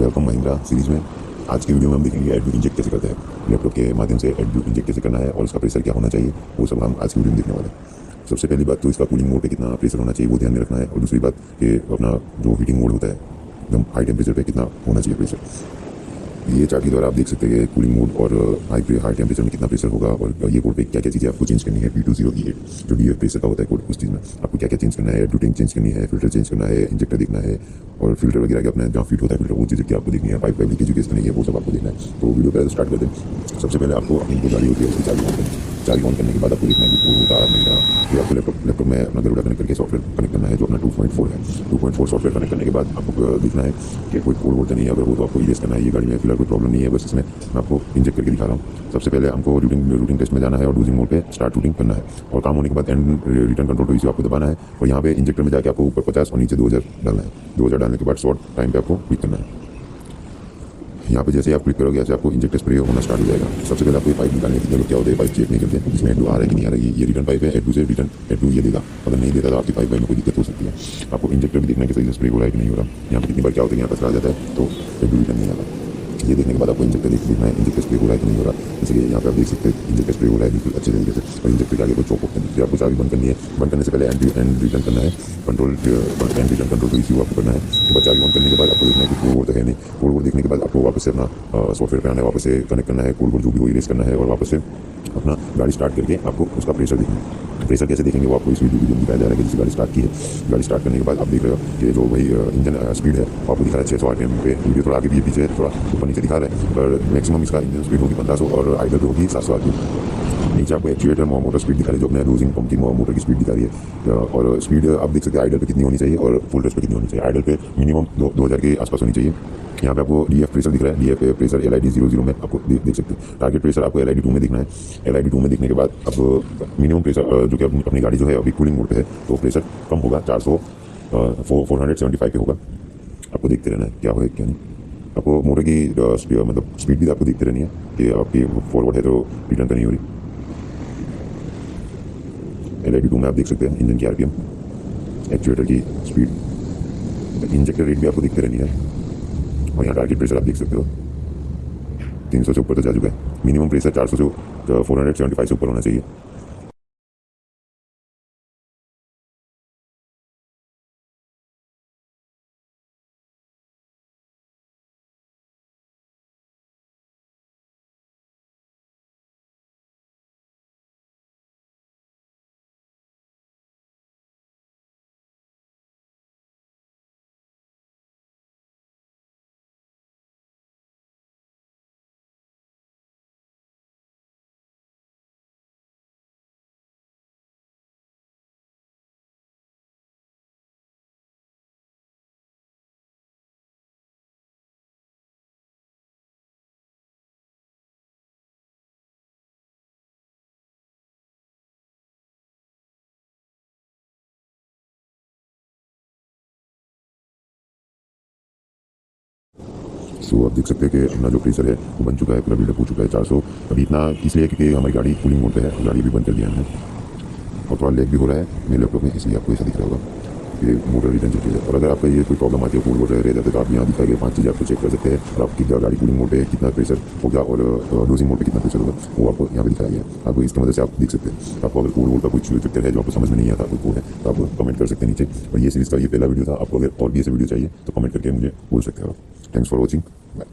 Welcome Mahindra series में। आज की वीडियो में हम देखेंगे एडब्ल्यू इंजेक्ट कैसे करते हैं। लैपटॉप के माध्यम से एडब्ल्यू इंजेक्ट कैसे करना है और उसका प्रेशर क्या होना चाहिए, वो सब हम आज की वीडियो में देखने वाले हैं। सबसे पहली बात तो इसका कूलिंग मोड पे कितना प्रेशर होना चाहिए वो ध्यान में रखना है, और दूसरी बात कि अपना जो हीटिंग मोड होता है एकदम हाई टेम्परेचर पे कितना होना चाहिए प्रेशर। ये चार्ट के द्वारा आप देख सकते हैं कि कूलिंग मोड और हाई टेम्परेचर में कितना प्रेशर होगा, और ये कोड पे क्या क्या चीज़ें आपको चेंज करनी है। P20E8 जो डीएफ प्रेशर का होता है कोड, उस चीज़ में आपको क्या क्या चेंज करना है। एडब्ल्यू चेंज करनी है, फिल्टर चेंज करना है, इंजेक्टर देखना है, और फिल्टर वगैरह के अपने जहाँ फिट होता है फिल्टर वो चीज़ें क्या आपको देखनी है। पाइप लीकेज केस नहीं है वो सब आपको देखना है। तो वीडियो पहले स्टार्ट कर दें। सबसे पहले आपको अपनी जो गाड़ी होती है उसकी चाबी ऑन करनी है। चाबी ऑन करने के बाद आपको देखना है कि कोड होता है नहीं रहा। फिर आपको लैपटॉप में अपना गरुड़ा कनेक्ट करके सॉफ्टवेयर कनेक्ट करना है जो अपना 2.4 है। 2.4 सॉफ्टवेयर कनेक्ट करने के बाद आपको देखना है कि कोई कोड वोड नहीं है। अगर वो तो आपको इरेज करना है। ये गाड़ी में फिलहाल कोई प्रॉब्लम नहीं है, बस इसमें मैं आपको इंजेक्ट करके दिखा रहा हूँ। सबसे पहले हमको रूटिंग टेस्ट में जाना है और लूजिंग मोड पे स्टार्ट रूटिंग करना है, और काम होने के बाद एंड रिटर्न कंट्रोल तो इसी आपको दबाना है, और यहाँ पे इंजेक्टर में जाके आपको ऊपर 50 और नीचे 2000 डालना है। 2000 डालने के बाद शॉर्ट टाइम पे आपको क्लिक करना है। यहाँ पे जैसे आप क्लिक करोगे ऐसे आपको इंजेक्टर स्प्रे होना स्टार्ट हो जाएगा। सबसे पहले आपको पाइप निकालने की जरूरत क्या होती है, पाइप चेक नहीं करते इसमें एडब्ल्यू आ रहा है कि नहीं आ रहा है। ये रिटर्न पाइप है, एडब्ल्यू से रिटर्न एडब्ल्यू ये देगा। अगर नहीं देता तो आपकी पाइप में कोई दिक्कत हो सकती है। आपको इंजेक्टर भी देखना है कि सही से स्प्रे हो रहा है कि नहीं हो रहा। यहाँ पे कितनी बार क्या होता है, यहाँ कचरा आ जाता है तो एडब्ल्यू रिटर्न नहीं आता। ये देखने के बाद आपको इंजेक्टर देखना है, इंजेक्टर स्प्रे हो रहा है कि नहीं हो रहा। इसलिए यहाँ पे आप देख सकते हैं इंजेक्टर स्प्रे हो रहा है बिल्कुल अच्छे तरीके से, और इंजेक्टर के आगे कोई चौक होता है। फिर आपको चाबी बंद करनी है। बंद करने से पहले एंड रिटर्न करना है, कंट्रोल एंड रिटर्न कंट्रोल तो इसी आपको करना है। उसके बाद चाबी बंद करने के बाद आपको देखना है कि कोड वोड तो है नहीं। कोड वोड देखने के बाद आपको वापस से अपना सॉफ्टवेयर पे आना है, वापस से कनेक्ट करना है, कोड वोड जो भी वो इरेज करना है, और वापस से अपना गाड़ी स्टार्ट करके आपको उसका प्रेशर देखना है। प्रेशर कैसे देखेंगे वो आपको इस वीडियो में दिखाया जा रहा है कि जिस गाड़ी स्टार्ट की है। गाड़ी स्टार्ट करने के बाद आप देख रहे हो कि जो भाई इंजन स्पीड है वो आपको दिखा रहा है 600 RPM पे। वीडियो थोड़ा आगे भी पीछे थोड़ा ऊपर नीचे दिखा रहा है, पर मैक्सिमम इसका इंजन स्पीड होगी 1500 और आइडल पे होगी 700 RPM। नीचे आपको एक्चुएटर मोटर स्पीड दिखा रही है जो अपने लूजिंग पंप की मोटर की स्पीड दिखा रही है, और स्पीड आप देख सकते हैं आइडल पे कितनी होनी चाहिए और फुल रेस्ट पे कितनी होनी चाहिए। आइडल पे मिनिमम 2000 के आसपास होनी चाहिए। यहाँ पे आपको डीएफ प्रेशर दिख रहा है, डीएफ प्रेशर LID 00 में आपको देख सकते हैं। टारगेट प्रेशर आपको LID 2 में दिखना है। LID 2 में दिखने के बाद अब मिनिमम प्रेशर जो कि अपनी गाड़ी जो है अभी कूलिंग मोड पे है तो प्रेशर कम होगा, 475 पे होगा। आपको देखते रहना है क्या होगा क्या नहीं। आपको मोटर की मतलब स्पीड भी आपको देखते रहनी है कि आपकी फॉरवर्ड है तो रिटर्न तो नहीं हो रही। LID 2 में आप देख सकते हैं इंजन की RPM, एक्चुएटर की स्पीड, इंजेक्टर रेट भी आपको दिखते रहनी है, और यहाँ टारगेट प्रेशर आप देख सकते हो 300 से ऊपर तो जा चुका है। मिनिमम प्रेशर 400 से 475 से ऊपर होना चाहिए। सो आप देख सकते हैं कि अपना जो प्रेशर है वो बन चुका है, पूरा बिल्डअप हो चुका है 400। अभी इतना इसलिए क्योंकि हमारी गाड़ी कूलिंग मोड पे है, गाड़ी भी बंद कर दिया हमने, और थोड़ा लैग भी हो रहा है मेरे लैपटॉप में, इसलिए आपको ऐसा दिख रहा होगा कि मोटर रिटर्न चल रही है। और अगर आपका ये कोई प्रॉब्लम आती है कोड वोड रह जाते हैं तो आप यहाँ दिखाए गए 5 चीज़ें आपको चेक कर सकते हैं, और आपकी गाड़ी कूलिंग मोड पे कितना प्रेशर होगा और लूजिंग मोड पे कितना प्रेशर होगा वो आपको यहाँ पे दिखाया गया है। आपको इसकी मदद से आप देख सकते हैं। आपको अगर कोड वोड का कुछ चक्कर है जो आपको समझ में नहीं आता कोई कोड है तो आप कमेंट कर सकते हैं नीचे। और ये सीरीज़ का ये पहला वीडियो था। आपको अगर और भी ऐसे वीडियो चाहिए तो कमेंट करके मुझे बोल सकते हो। Thanks for watching, bye.